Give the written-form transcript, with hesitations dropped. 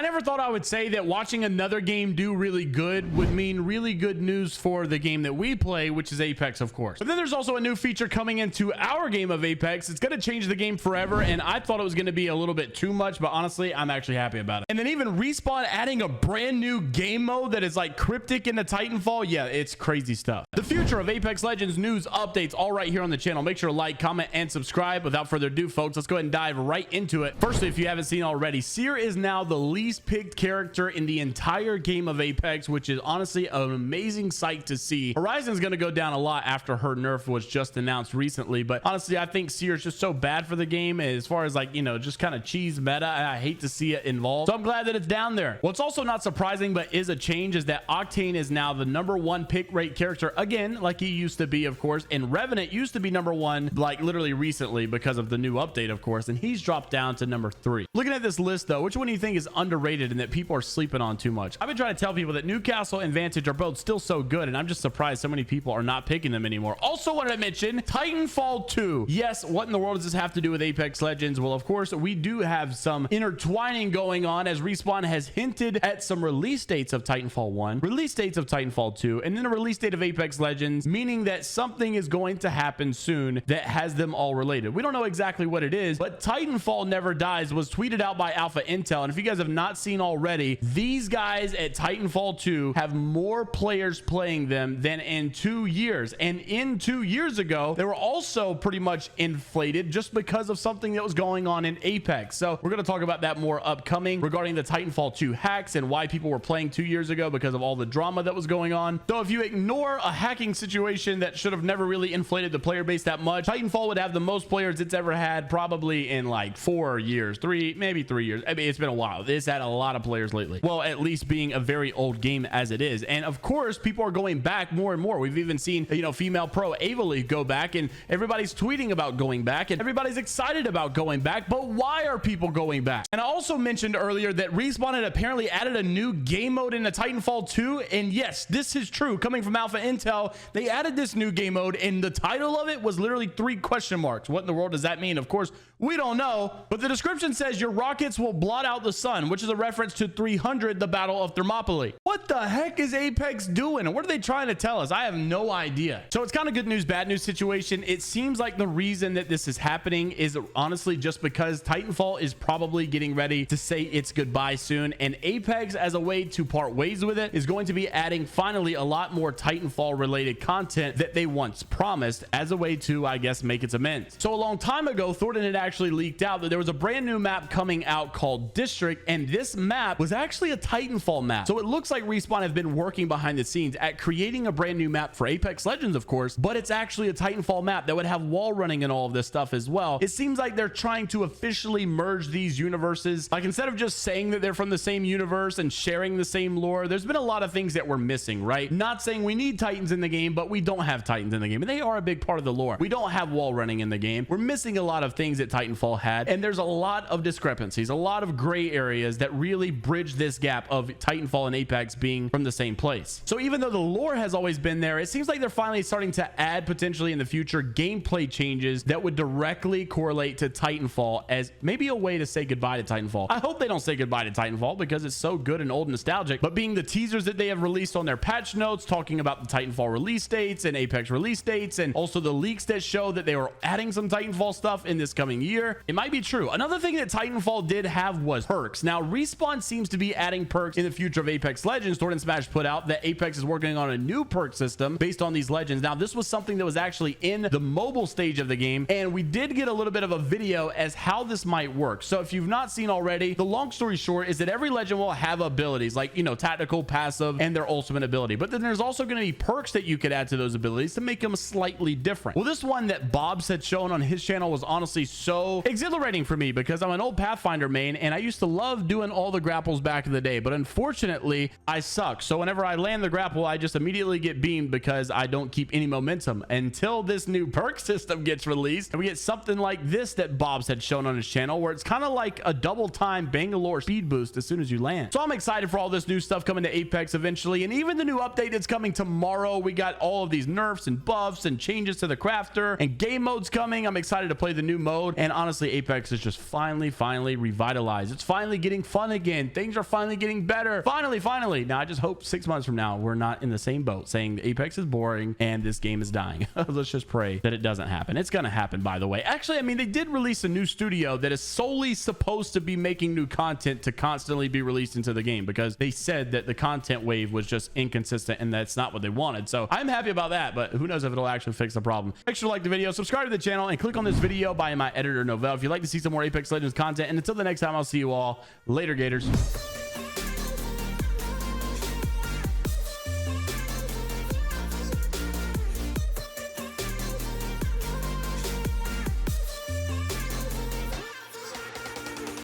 never thought I would say that watching another game do really good would mean really good news for the game that we play, which is Apex, of course. But then there's also a new feature coming into our game of Apex. It's going to change the game forever, and I thought it was going to be a little bit too much, but honestly, I'm actually happy about it. And then even Respawn adding a brand new game mode that is like cryptic into Titanfall. Yeah, it's crazy stuff. The future of Apex Legends news updates all right here on the channel. Make sure to like, comment, and subscribe. Without further ado, folks, let's go ahead and dive right into it. Firstly, if you haven't seen already, Seer is now the least picked character in the entire game of Apex, which is honestly an amazing sight to see. Horizon's going to go down a lot after her nerf was just announced recently, but honestly, I think Seer is just so bad for the game as far as like, you know, just kind of cheese meta. I hate to see it involved, so I'm glad that it's down there. What's also not surprising, but is a change, is that Octane is now the #1 pick rate character again, like he used to be, of course, and Revenant used to be #1 like literally recently because of the new update, of course, and he's dropped down to #3. Looking at this list though, which one do you think is underrated and that people are sleeping on too much? I've been trying to tell people that Newcastle and Vantage are both still so good, and I'm just surprised so many people are not picking them anymore. Also wanted to mention Titanfall 2. Yes, what in the world does this have to do with Apex Legends? Well, of course, we do have some intertwining going on, as Respawn has hinted at some release dates of Titanfall 1, release dates of Titanfall 2, and then a release date of Apex Legends, meaning that something is going to happen soon that has them all related. We don't know exactly what it is, but Titanfall Never Dies was tweeted out by Alpha Intel, and if you guys have not seen already, these guys at Titanfall 2 have more players playing them than in 2 years, and in 2 years ago they were also pretty much inflated just because of something that was going on in Apex. So we're going to talk about that more upcoming regarding the Titanfall 2 hacks and why people were playing 2 years ago because of all the drama that was going on. So if you ignore a hacking situation that should have never really inflated the player base that much, Titanfall would have the most players it's ever had probably in like 4 years, maybe 3 years. I mean, it's been a while. It's had a lot of players lately. Well, at least being a very old game as it is. And of course, people are going back more and more. We've even seen, you know, female pro Avali go back, and everybody's tweeting about going back, and everybody's excited about going back. But why are people going back? And I also mentioned earlier that Respawn had apparently added a new game mode into Titanfall 2. And yes, this is true. Coming from Alpha Intel, they added this new game mode, and the title of it was literally 3 question marks. What in the world does that mean? Of course, we don't know, but the description says your rockets will blot out the sun, which is a reference to 300, the Battle of Thermopylae. What the heck is Apex doing? And what are they trying to tell us? I have no idea. So it's kind of good news, bad news situation. It seems like the reason that this is happening is honestly just because Titanfall is probably getting ready to say its goodbye soon, and Apex, as a way to part ways with it, is going to be adding finally a lot more Titanfall related content that they once promised as a way to, I guess, make its amends. So a long time ago, Thornton had actually leaked out that there was a brand new map coming out called District, and this map was actually a Titanfall map. So it looks like Respawn have been working behind the scenes at creating a brand new map for Apex Legends, of course, but it's actually a Titanfall map that would have wall running and all of this stuff as well. It seems like they're trying to officially merge these universes. Like, instead of just saying that they're from the same universe and sharing the same lore, there's been a lot of things that we're missing, right? Not saying we need Titans in the game, but we don't have Titans in the game, and they are a big part of the lore. We don't have wall running in the game. We're missing a lot of things that Titanfall had, and there's a lot of discrepancies, a lot of gray areas that really bridge this gap of Titanfall and Apex being from the same place. So even though the lore has always been there, it seems like they're finally starting to add potentially in the future gameplay changes that would directly correlate to Titanfall as maybe a way to say goodbye to Titanfall. I hope they don't say goodbye to Titanfall because it's so good and old and nostalgic, but being the teasers that they have released on their patch notes talking about the Titanfall release dates and Apex release dates, and also the leaks that show that they were adding some Titanfall stuff in this coming year, it might be true. Another thing that Titanfall did have was perks. Now, Respawn seems to be adding perks in the future of Apex Legends. Thornton Smash put out that Apex is working on a new perk system based on these legends. Now, this was something that was actually in the mobile stage of the game, and we did get a little bit of a video as how this might work. So if you've not seen already, the long story short is that every legend will have abilities like, you know, tactical, passive, and their ultimate ability. But then there's also going to be perks that you could add to those abilities to make them slightly different. Well, this one that Bobs had shown on his channel was honestly so exhilarating for me because I'm an old Pathfinder main, and I used to love doing all the grapples back in the day, but unfortunately I suck. So whenever I land the grapple, I just immediately get beamed because I don't keep any momentum until this new perk system gets released, and we get something like this that Bobs had shown on his channel, where it's kind of like a double time Bangalore speed boost as soon as you land. So I'm excited for all this new stuff coming to Apex eventually, and even the new update that's coming tomorrow go. We got all of these nerfs and buffs and changes to the crafter, and game modes coming. I'm excited to play the new mode, and honestly, Apex is just finally revitalized. It's finally getting fun again. Things are finally getting better. Finally. Now I just hope 6 months from now we're not in the same boat saying Apex is boring and this game is dying. Let's just pray that it doesn't happen. It's gonna happen, by the way. Actually, I mean, they did release a new studio that is solely supposed to be making new content to constantly be released into the game, because they said that the content wave was just inconsistent and that's not what they wanted. So I'm happy about that, but who knows if it'll actually fix the problem. Make sure to like the video, subscribe to the channel, and click on this video by my editor Novell if you'd like to see some more Apex Legends content. And until the next time, I'll see you all later, Gators.